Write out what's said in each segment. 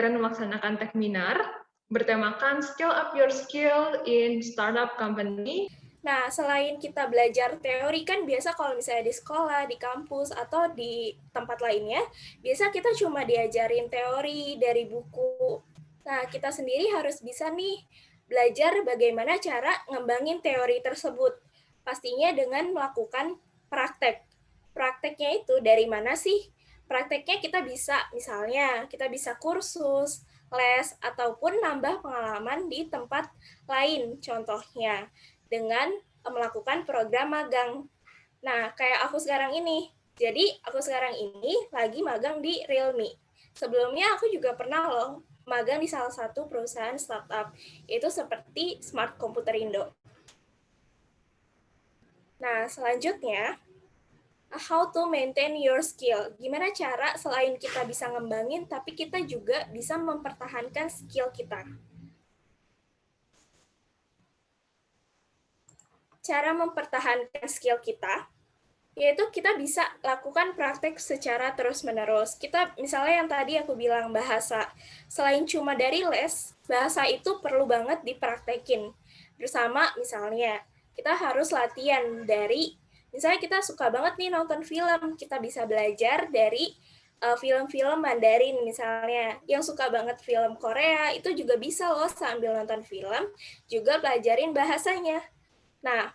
keren melaksanakan Techminar bertemakan Skill Up Your Skill in Startup Company. Nah, selain kita belajar teori kan biasa kalau misalnya di sekolah, di kampus, atau di tempat lainnya, biasa kita cuma diajarin teori dari buku. Nah, kita sendiri harus bisa nih belajar bagaimana cara ngembangin teori tersebut. Pastinya dengan melakukan praktek. Prakteknya itu dari mana sih? Prakteknya kita bisa, misalnya kita bisa kursus, les, ataupun nambah pengalaman di tempat lain. Contohnya, dengan melakukan program magang. Nah, kayak aku sekarang ini. Jadi, aku sekarang ini lagi magang di Realme. Sebelumnya aku juga pernah loh magang di salah satu perusahaan startup, yaitu seperti Smart Komputer Indo. Nah, selanjutnya, how to maintain your skill. Gimana cara selain kita bisa ngembangin, tapi kita juga bisa mempertahankan skill kita. Cara mempertahankan skill kita, yaitu kita bisa lakukan praktek secara terus-menerus. Kita misalnya yang tadi aku bilang bahasa, selain cuma dari les, bahasa itu perlu banget dipraktekin. Bersama misalnya, kita harus latihan dari, misalnya kita suka banget nih nonton film, kita bisa belajar dari film-film Mandarin misalnya. Yang suka banget film Korea, itu juga bisa loh sambil nonton film, juga pelajarin bahasanya. Nah,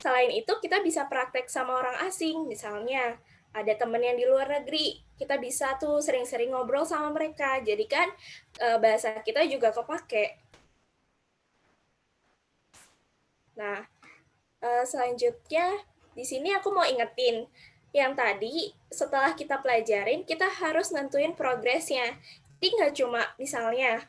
selain itu kita bisa praktek sama orang asing, misalnya ada temen yang di luar negeri, kita bisa tuh sering-sering ngobrol sama mereka, jadi kan bahasa kita juga kepake. Nah, selanjutnya di sini aku mau ingetin, yang tadi setelah kita pelajarin, kita harus nentuin progresnya. Jadi nggak cuma misalnya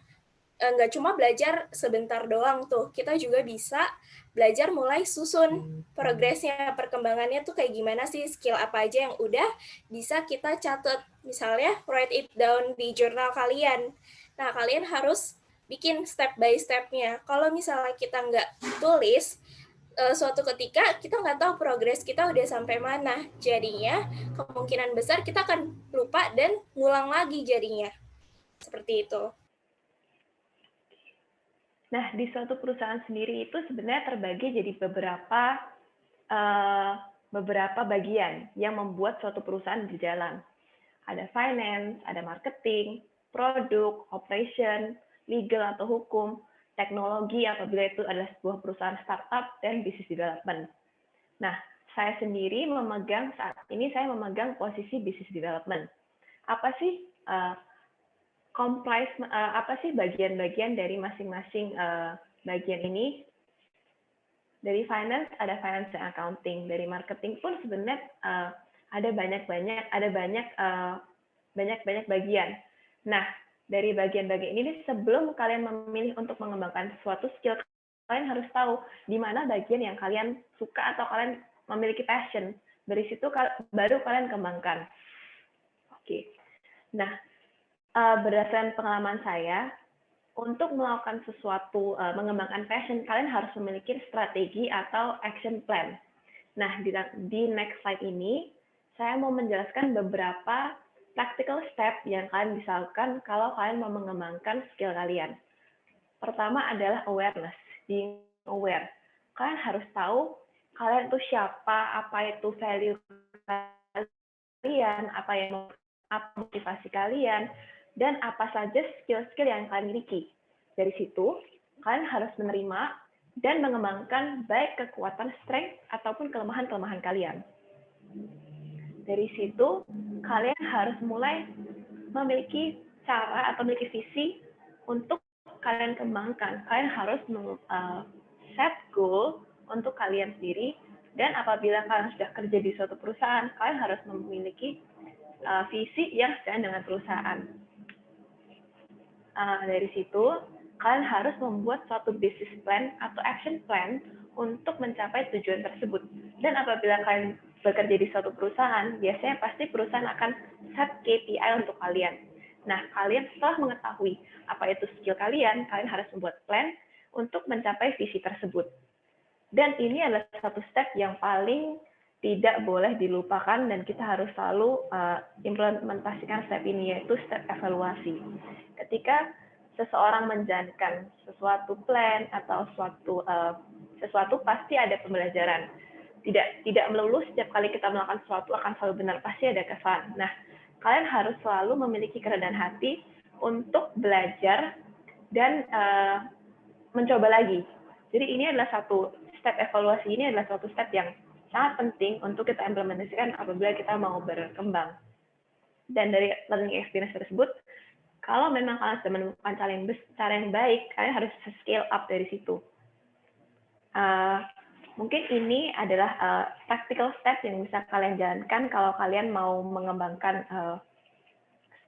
nggak cuma belajar sebentar doang tuh, kita juga bisa belajar mulai susun progresnya, perkembangannya tuh kayak gimana sih, skill apa aja yang udah bisa kita catat. Misalnya write it down di jurnal kalian. Nah, kalian harus bikin step by step-nya. Kalau misalnya kita nggak tulis, suatu ketika kita nggak tahu progres kita udah sampai mana. Jadinya kemungkinan besar kita akan lupa dan ngulang lagi jadinya. Seperti itu. Nah, di suatu perusahaan sendiri itu sebenarnya terbagi jadi beberapa bagian yang membuat suatu perusahaan berjalan. Ada finance, ada marketing, produk, operation, legal atau hukum, teknologi apabila itu adalah sebuah perusahaan startup, dan business development. Nah, saya sendiri saat ini saya memegang posisi business development. Apa sih apa sih bagian-bagian dari masing-masing bagian ini? Dari finance ada finance dan accounting, dari marketing pun sebenarnya ada banyak bagian. Nah, dari bagian-bagian ini sebelum kalian memilih untuk mengembangkan suatu skill, kalian harus tahu di mana bagian yang kalian suka atau kalian memiliki passion. Dari situ baru kalian kembangkan. Oke. Nah, berdasarkan pengalaman saya, untuk melakukan sesuatu, mengembangkan passion, kalian harus memiliki strategi atau action plan. Nah, di next slide ini, saya mau menjelaskan beberapa practical step yang kalian bisa lakukan kalau kalian mau mengembangkan skill kalian. Pertama adalah awareness, being aware. Kalian harus tahu kalian itu siapa, apa itu value kalian, apa motivasi kalian, dan apa saja skill-skill yang kalian miliki. Dari situ, kalian harus menerima dan mengembangkan baik kekuatan strength ataupun kelemahan-kelemahan kalian. Dari situ, kalian harus mulai memiliki cara atau memiliki visi untuk kalian kembangkan. Kalian harus set goal untuk kalian sendiri, dan apabila kalian sudah kerja di suatu perusahaan, kalian harus memiliki visi yang sesuai dengan perusahaan. Dari situ, kalian harus membuat suatu business plan atau action plan untuk mencapai tujuan tersebut. Dan apabila kalian bekerja di suatu perusahaan, biasanya pasti perusahaan akan set KPI untuk kalian. Nah, kalian setelah mengetahui apa itu skill kalian harus membuat plan untuk mencapai visi tersebut. Dan ini adalah satu step yang paling tidak boleh dilupakan dan kita harus selalu implementasikan step ini, yaitu step evaluasi. Ketika seseorang menjalankan sesuatu plan atau sesuatu pasti ada pembelajaran. Tidak melulu setiap kali kita melakukan sesuatu akan selalu benar, pasti ada kesalahan. Nah, kalian harus selalu memiliki kerendahan hati untuk belajar dan mencoba lagi. Jadi ini adalah satu step evaluasi, ini adalah suatu step yang sangat penting untuk kita implementasikan apabila kita mau berkembang. Dan dari learning experience tersebut, kalau memang kalian sudah menemukan cara yang baik, kalian harus scale up dari situ. Mungkin ini adalah practical step yang bisa kalian jalankan kalau kalian mau mengembangkan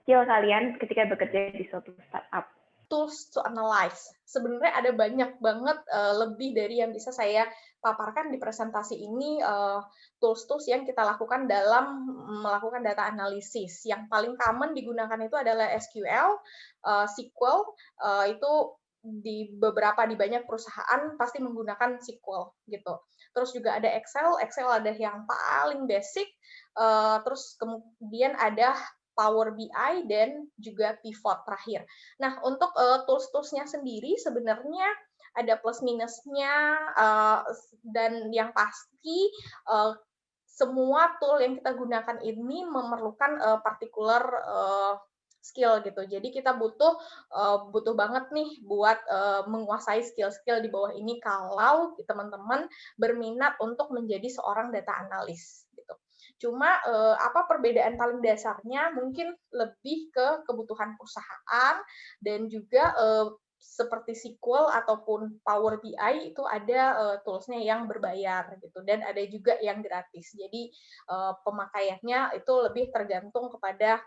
skill kalian ketika bekerja di suatu startup. Tools to analyze. Sebenarnya ada banyak banget lebih dari yang bisa saya paparkan di presentasi ini, tools-tools yang kita lakukan dalam melakukan data analisis. Yang paling common digunakan itu adalah SQL, SQL, itu di banyak perusahaan pasti menggunakan SQL gitu. Terus juga ada Excel ada yang paling basic, terus kemudian ada Power BI dan juga pivot terakhir. Nah, untuk tools-toolsnya sendiri sebenarnya ada plus minusnya, dan yang pasti semua tool yang kita gunakan ini memerlukan particular skill gitu. Jadi kita butuh banget nih buat menguasai skill-skill di bawah ini kalau teman-teman berminat untuk menjadi seorang data analis gitu. Cuma apa perbedaan paling dasarnya mungkin lebih ke kebutuhan perusahaan dan juga seperti SQL ataupun Power BI itu ada tools-nya yang berbayar gitu dan ada juga yang gratis. Jadi pemakaiannya itu lebih tergantung kepada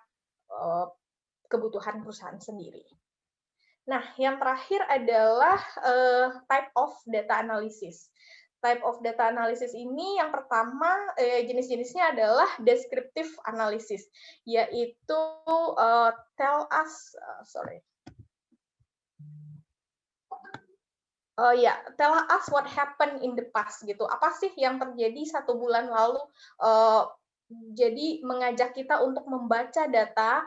kebutuhan perusahaan sendiri. Nah, yang terakhir adalah type of data analysis. Type of data analysis ini yang pertama jenis-jenisnya adalah descriptive analysis, yaitu tell us what happened in the past gitu. Apa sih yang terjadi 1 bulan lalu? Jadi mengajak kita untuk membaca data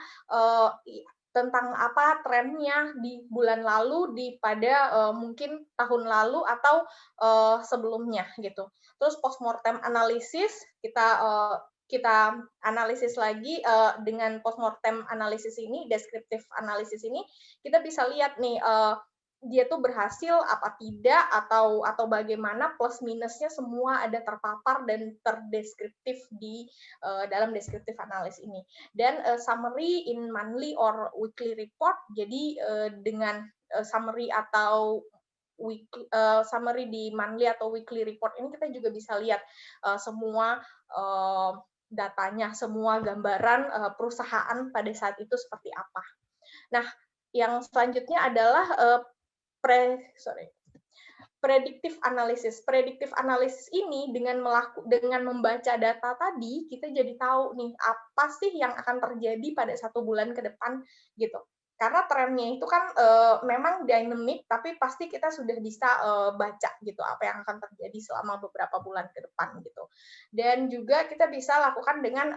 tentang apa trennya di bulan lalu pada mungkin tahun lalu atau sebelumnya gitu. Terus postmortem analysis kita analisis lagi dengan postmortem analysis ini, descriptive analysis ini kita bisa lihat nih dia tuh berhasil apa tidak atau bagaimana plus minusnya semua ada terpapar dan terdeskriptif di dalam descriptive analysis ini. Dan summary in monthly or weekly report. Jadi dengan summary atau summary di monthly atau weekly report ini kita juga bisa lihat semua datanya, semua gambaran perusahaan pada saat itu seperti apa. Nah, yang selanjutnya adalah predictive analysis. Predictive analysis ini dengan membaca data tadi kita jadi tahu nih apa sih yang akan terjadi pada 1 bulan ke depan gitu. Karena trennya itu kan memang dynamic, tapi pasti kita sudah bisa baca gitu apa yang akan terjadi selama beberapa bulan ke depan gitu. Dan juga kita bisa lakukan dengan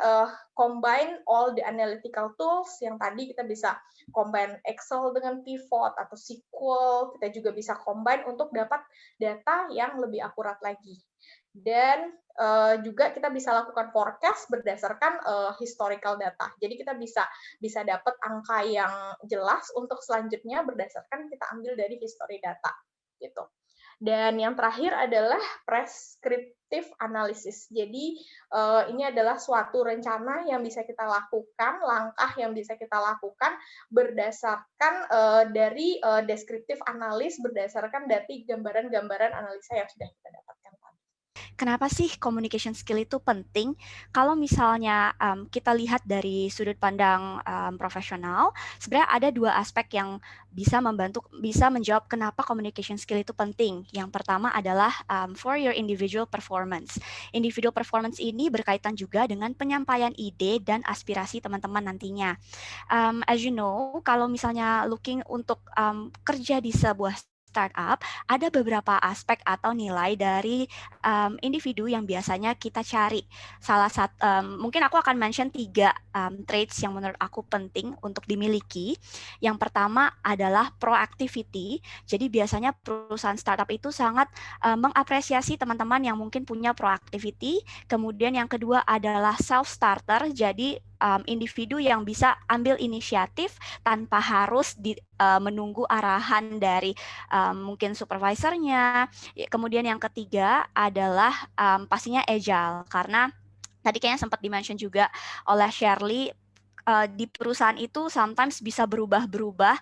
combine all the analytical tools yang tadi kita bisa combine Excel dengan pivot atau SQL, kita juga bisa combine untuk dapat data yang lebih akurat lagi. Dan juga kita bisa lakukan forecast berdasarkan historical data. Jadi kita bisa dapat angka yang jelas untuk selanjutnya berdasarkan kita ambil dari history data gitu. Dan yang terakhir adalah prescriptive analysis. Jadi ini adalah suatu rencana yang bisa kita lakukan, langkah yang bisa kita lakukan berdasarkan dari descriptive analysis berdasarkan dari gambaran-gambaran analisa yang sudah kita dapatkan. Kenapa sih communication skill itu penting? Kalau misalnya kita lihat dari sudut pandang profesional, sebenarnya ada 2 aspek yang bisa menjawab kenapa communication skill itu penting. Yang pertama adalah for your individual performance. Individual performance ini berkaitan juga dengan penyampaian ide dan aspirasi teman-teman nantinya. As you know, kalau misalnya looking untuk kerja di sebuah startup, ada beberapa aspek atau nilai dari individu yang biasanya kita cari. Salah satu, mungkin aku akan mention 3 traits yang menurut aku penting untuk dimiliki. Yang pertama adalah proactivity. Jadi biasanya perusahaan startup itu sangat mengapresiasi teman-teman yang mungkin punya proactivity. Kemudian yang kedua adalah self-starter. Jadi individu yang bisa ambil inisiatif tanpa harus menunggu arahan dari mungkin supervisornya. Kemudian yang ketiga adalah pastinya agile, karena tadi kayaknya sempat dimention juga oleh Shirley, di perusahaan itu sometimes bisa berubah-berubah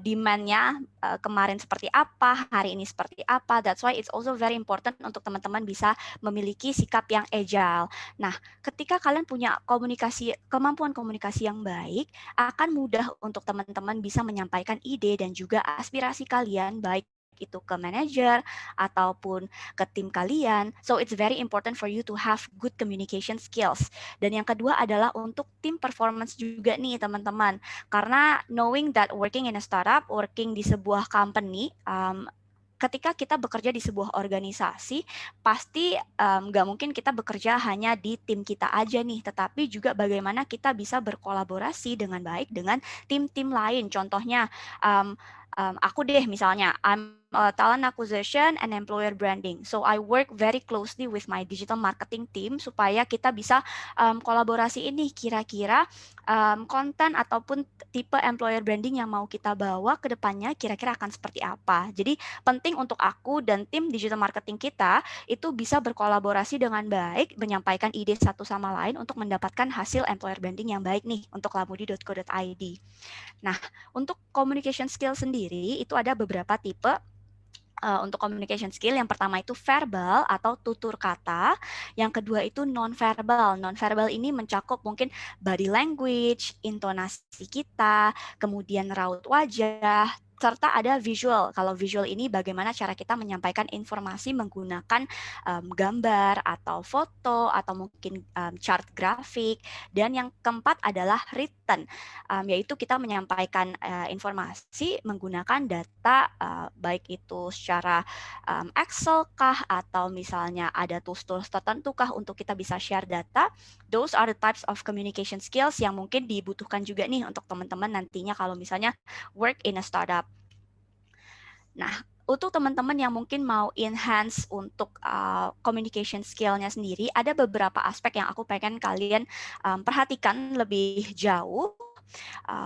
demand-nya, kemarin seperti apa, hari ini seperti apa. That's why it's also very important untuk teman-teman bisa memiliki sikap yang agile. Nah, ketika kalian punya kemampuan komunikasi yang baik, akan mudah untuk teman-teman bisa menyampaikan ide dan juga aspirasi kalian, baik itu ke manajer ataupun ke tim kalian. So it's very important for you to have good communication skills. Dan yang kedua adalah untuk team performance juga nih teman-teman. Karena knowing that working in a startup, working di sebuah company, ketika kita bekerja di sebuah organisasi, pasti nggak mungkin kita bekerja hanya di tim kita aja nih, tetapi juga bagaimana kita bisa berkolaborasi dengan baik dengan tim-tim lain. Contohnya, aku deh misalnya, I'm talent acquisition and employer branding. So I work very closely with my digital marketing team supaya kita bisa kolaborasi ini kira-kira konten ataupun tipe employer branding yang mau kita bawa ke depannya kira-kira akan seperti apa. Jadi penting untuk aku dan tim digital marketing kita itu bisa berkolaborasi dengan baik, menyampaikan ide satu sama lain untuk mendapatkan hasil employer branding yang baik nih untuk lamudi.co.id. Nah, untuk communication skill sendiri itu ada beberapa tipe. Untuk communication skill, yang pertama itu verbal atau tutur kata, yang kedua itu non-verbal. Non-verbal ini mencakup mungkin body language, intonasi kita, kemudian raut wajah, serta ada visual. Kalau visual ini bagaimana cara kita menyampaikan informasi menggunakan gambar atau foto atau mungkin chart grafik. Dan yang keempat adalah written, yaitu kita menyampaikan informasi menggunakan data, baik itu secara Excel kah atau misalnya ada tools-tools tertentu kah untuk kita bisa share data. Those are the types of communication skills yang mungkin dibutuhkan juga nih untuk teman-teman nantinya kalau misalnya work in a startup. Nah, untuk teman-teman yang mungkin mau enhance untuk communication skill-nya sendiri, ada beberapa aspek yang aku pengen kalian perhatikan lebih jauh,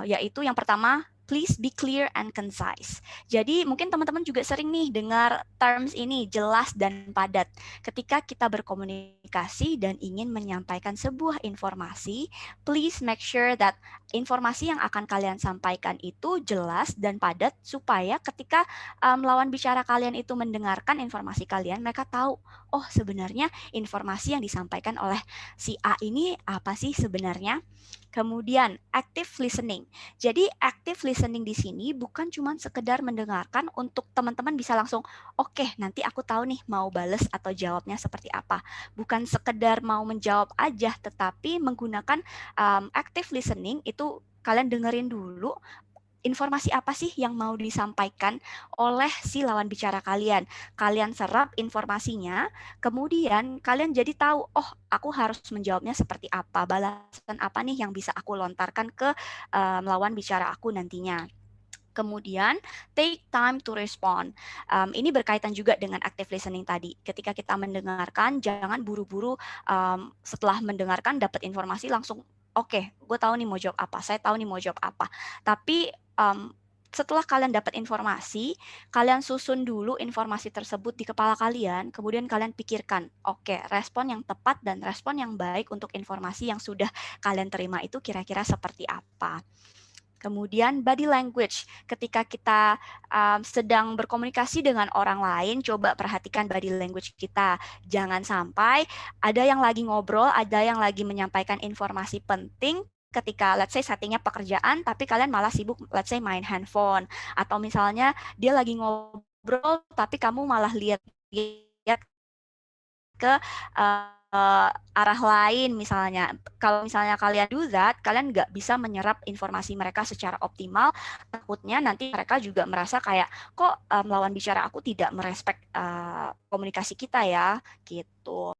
yaitu yang pertama, please be clear and concise. Jadi mungkin teman-teman juga sering nih dengar terms ini, jelas dan padat. Ketika kita berkomunikasi dan ingin menyampaikan sebuah informasi, please make sure that informasi yang akan kalian sampaikan itu jelas dan padat supaya ketika lawan bicara kalian itu mendengarkan informasi kalian, mereka tahu, oh sebenarnya informasi yang disampaikan oleh si A ini apa sih sebenarnya. Kemudian active listening. Jadi active listening di sini bukan cuma sekedar mendengarkan untuk teman-teman bisa langsung, oke, nanti aku tahu nih mau bales atau jawabnya seperti apa. Bukan sekedar mau menjawab aja, tetapi menggunakan active listening itu kalian dengerin dulu informasi apa sih yang mau disampaikan oleh si lawan bicara kalian. Kalian serap informasinya, kemudian kalian jadi tahu, oh aku harus menjawabnya seperti apa, balasan apa nih yang bisa aku lontarkan ke lawan bicara aku nantinya. Kemudian, take time to respond. Ini berkaitan juga dengan active listening tadi. Ketika kita mendengarkan, jangan buru-buru setelah mendengarkan dapat informasi langsung, oke, gue tahu nih mau jawab apa, saya tahu nih mau jawab apa. Tapi setelah kalian dapat informasi, kalian susun dulu informasi tersebut di kepala kalian, kemudian kalian pikirkan, oke, respon yang tepat dan respon yang baik untuk informasi yang sudah kalian terima itu kira-kira seperti apa. Kemudian body language, ketika kita sedang berkomunikasi dengan orang lain, coba perhatikan body language kita. Jangan sampai ada yang lagi ngobrol, ada yang lagi menyampaikan informasi penting, ketika let's say settingnya pekerjaan, tapi kalian malah sibuk let's say main handphone. Atau misalnya dia lagi ngobrol, tapi kamu malah lihat ke arah lain misalnya. Kalau misalnya kalian do that, kalian nggak bisa menyerap informasi mereka secara optimal. Takutnya nanti mereka juga merasa kayak, kok lawan bicara aku tidak merespek komunikasi kita ya, gitu.